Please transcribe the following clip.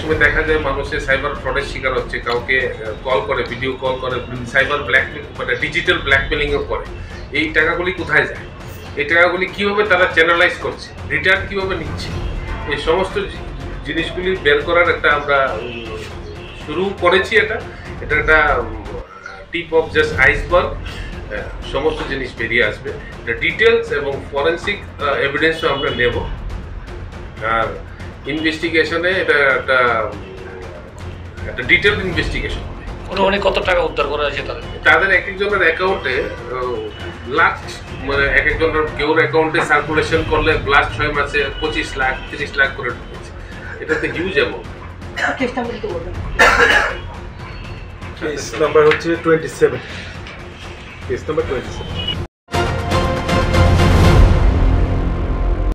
সময় দেখা যায় মানুষের সাইবার ফ্রডের শিকার হচ্ছে, কাউকে কল করে, ভিডিও কল করে, সাইবার ব্ল্যাকমেল মানে ডিজিটাল ব্ল্যাকমেলিংও করে। এই টাকাগুলি কোথায় যায়, এই টাকাগুলি কীভাবে তারা চ্যানেলাইজ করছে, রিটার্ন কীভাবে নিচ্ছে, এই সমস্ত জিনিসগুলি বের করার একটা আমরা শুরু করেছি। এটা একটা টিপ অফ জাস্ট আইসবার্গ। সমস্ত জিনিস বেরিয়ে আসবে, এটা ডিটেলস এবং ফরেন্সিক এভিডেন্সও আমরা নেব। আর ইনভেস্টিগেশনে এটা একটা ডিটেল ইনভেস্টিগেশন হবে। অনুমানিক কত টাকা উদ্ধার করা হয়েছে তাদের এক একজনের অ্যাকাউন্টে লাখ, মানে এক একজনের কেউর অ্যাকাউন্টে সার্কুলেশন করলে লাস্ট 6 মাসে 25 লাখ 30 লাখ করে ঢুকেছে। এটাতে হিউজ অ্যামাউন্ট। কেস নাম্বার হচ্ছে 27, কেস নাম্বার 27।